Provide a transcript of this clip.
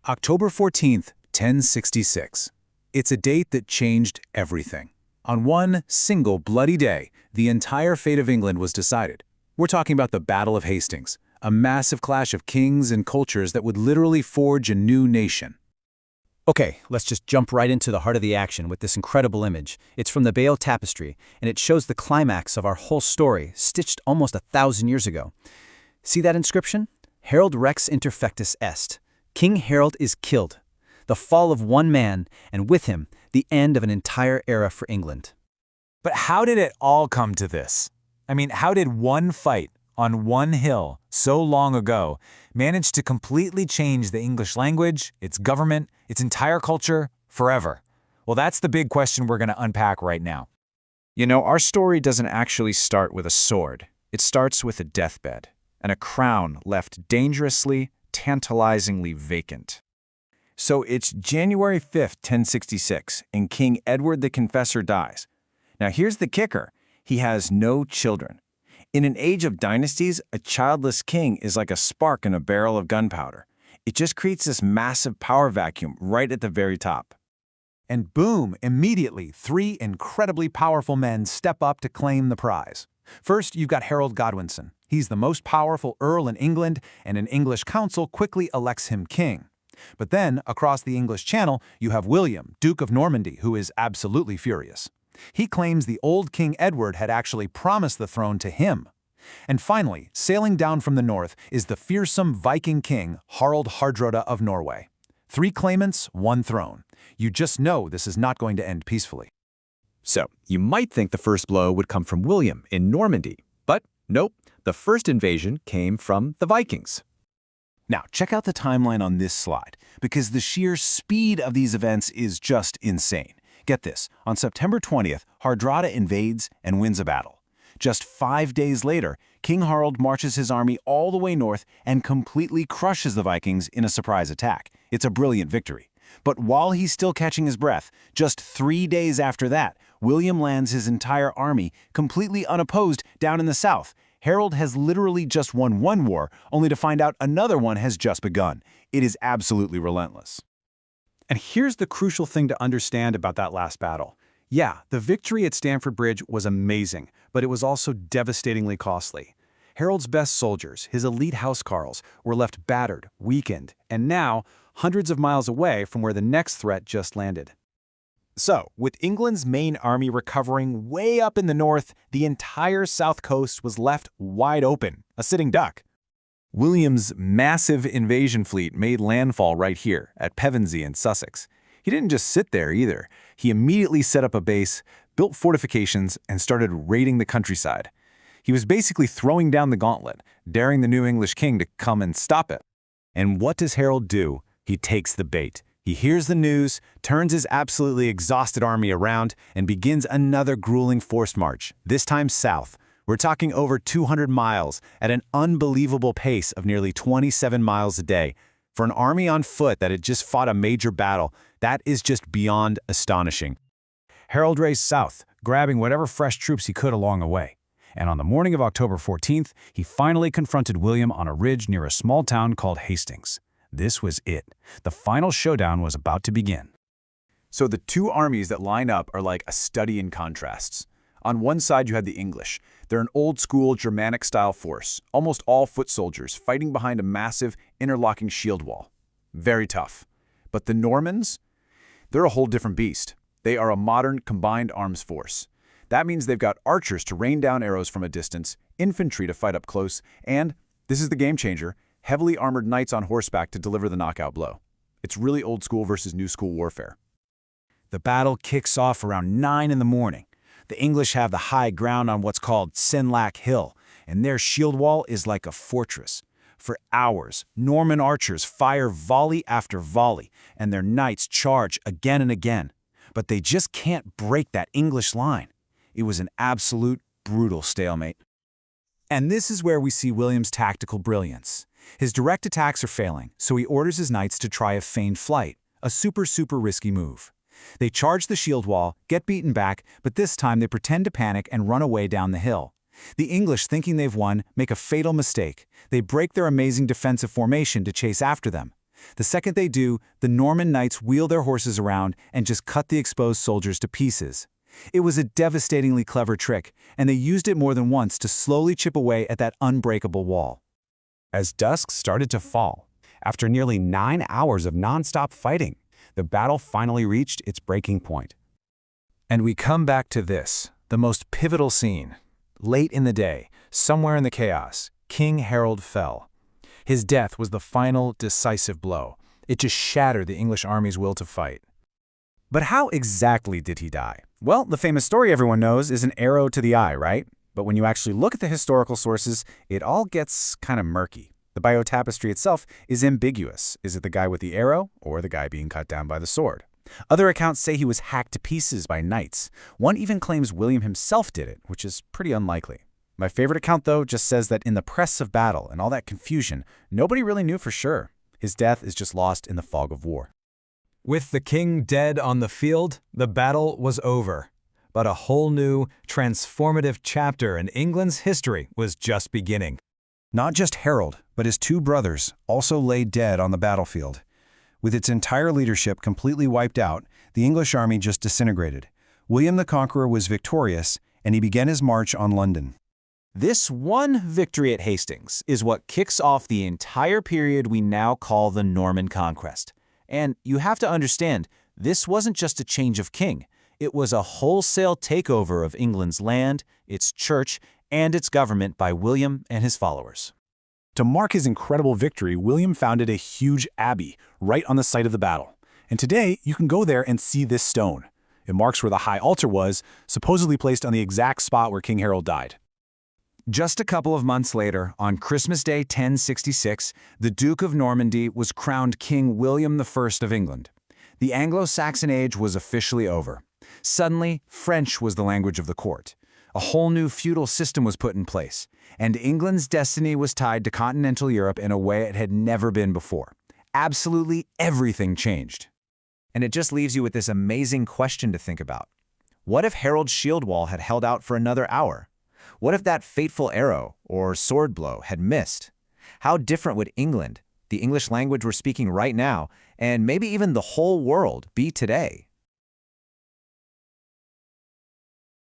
October 14th, 1066. It's a date that changed everything. On one single bloody day, the entire fate of England was decided. We're talking about the Battle of Hastings, a massive clash of kings and cultures that would literally forge a new nation. Okay, let's just jump right into the heart of the action with this incredible image. It's from the Bale Tapestry, and it shows the climax of our whole story, stitched almost 1,000 years ago. See that inscription? Harold Rex Interfectus Est. King Harold is killed. The fall of one man, and with him, the end of an entire era for England. But how did it all come to this? I mean, how did one fight on one hill so long ago manage to completely change the English language, its government, its entire culture, forever? Well, that's the big question we're going to unpack right now. You know, our story doesn't actually start with a sword. It starts with a deathbed, and a crown left dangerously, tantalizingly vacant. So it's January 5th, 1066, and King Edward the Confessor dies. Now here's the kicker. He has no children. In an age of dynasties, a childless king is like a spark in a barrel of gunpowder. It just creates this massive power vacuum right at the very top. And boom, immediately, three incredibly powerful men step up to claim the prize. First, you've got Harold Godwinson. He's the most powerful earl in England, and an English council quickly elects him king. But then, across the English Channel, you have William, Duke of Normandy, who is absolutely furious. He claims the old King Edward had actually promised the throne to him. And finally, sailing down from the north is the fearsome Viking king, Harald Hardrada of Norway. Three claimants, one throne. You just know this is not going to end peacefully. So, you might think the first blow would come from William in Normandy, but nope, the first invasion came from the Vikings. Now, check out the timeline on this slide, because the sheer speed of these events is just insane. Get this, on September 20th, Hardrada invades and wins a battle. Just 5 days later, King Harold marches his army all the way north and completely crushes the Vikings in a surprise attack. It's a brilliant victory. But while he's still catching his breath, just 3 days after that, William lands his entire army completely unopposed down in the south. Harold has literally just won one war, only to find out another one has just begun. It is absolutely relentless. And here's the crucial thing to understand about that last battle. Yeah, the victory at Stamford Bridge was amazing, but it was also devastatingly costly. Harold's best soldiers, his elite housecarls, were left battered, weakened, and now hundreds of miles away from where the next threat just landed. So, with England's main army recovering way up in the north, the entire south coast was left wide open, a sitting duck. William's massive invasion fleet made landfall right here, at Pevensey in Sussex. He didn't just sit there either. He immediately set up a base, built fortifications, and started raiding the countryside. He was basically throwing down the gauntlet, daring the new English king to come and stop it. And what does Harold do? He takes the bait. He hears the news, turns his absolutely exhausted army around, and begins another grueling forced march, this time south. We're talking over 200 miles at an unbelievable pace of nearly 27 miles a day. For an army on foot that had just fought a major battle, that is just beyond astonishing. Harold raced south, grabbing whatever fresh troops he could along the way. And on the morning of October 14th, he finally confronted William on a ridge near a small town called Hastings. This was it. The final showdown was about to begin. So the two armies that line up are like a study in contrasts. On one side, you had the English. They're an old-school Germanic-style force, almost all foot soldiers, fighting behind a massive, interlocking shield wall. Very tough. But the Normans? They're a whole different beast. They are a modern, combined arms force. That means they've got archers to rain down arrows from a distance, infantry to fight up close, and, this is the game changer, heavily armored knights on horseback to deliver the knockout blow. It's really old school versus new school warfare. The battle kicks off around 9 in the morning. The English have the high ground on what's called Senlac Hill, and their shield wall is like a fortress. For hours, Norman archers fire volley after volley, and their knights charge again and again. But they just can't break that English line. It was an absolute brutal stalemate. And this is where we see William's tactical brilliance. His direct attacks are failing, so he orders his knights to try a feigned flight, a super risky move. They charge the shield wall, get beaten back, but this time they pretend to panic and run away down the hill. The English, thinking they've won, make a fatal mistake. They break their amazing defensive formation to chase after them. The second they do, the Norman knights wheel their horses around and just cut the exposed soldiers to pieces. It was a devastatingly clever trick, and they used it more than once to slowly chip away at that unbreakable wall. As dusk started to fall, after nearly 9 hours of nonstop fighting, the battle finally reached its breaking point. And we come back to this, the most pivotal scene. Late in the day, somewhere in the chaos, King Harold fell. His death was the final, decisive blow. It just shattered the English army's will to fight. But how exactly did he die? Well, the famous story everyone knows is an arrow to the eye, right? But when you actually look at the historical sources, it all gets kind of murky. The Bayeux Tapestry itself is ambiguous. Is it the guy with the arrow or the guy being cut down by the sword? Other accounts say he was hacked to pieces by knights. One even claims William himself did it, which is pretty unlikely. My favorite account, though, just says that in the press of battle and all that confusion, nobody really knew for sure. His death is just lost in the fog of war. With the king dead on the field, the battle was over. But a whole new, transformative chapter in England's history was just beginning. Not just Harold, but his 2 brothers also lay dead on the battlefield. With its entire leadership completely wiped out, the English army just disintegrated. William the Conqueror was victorious, and he began his march on London. This one victory at Hastings is what kicks off the entire period we now call the Norman Conquest. And you have to understand, this wasn't just a change of king. It was a wholesale takeover of England's land, its church, and its government by William and his followers. To mark his incredible victory, William founded a huge abbey right on the site of the battle. And today, you can go there and see this stone. It marks where the high altar was, supposedly placed on the exact spot where King Harold died. Just a couple of months later, on Christmas Day 1066, the Duke of Normandy was crowned King William I of England. The Anglo-Saxon age was officially over. Suddenly, French was the language of the court. A whole new feudal system was put in place, and England's destiny was tied to continental Europe in a way it had never been before. Absolutely everything changed. And it just leaves you with this amazing question to think about. What if Harold's shield wall had held out for another hour? What if that fateful arrow or sword blow had missed? How different would England, the English language we're speaking right now, and maybe even the whole world be today?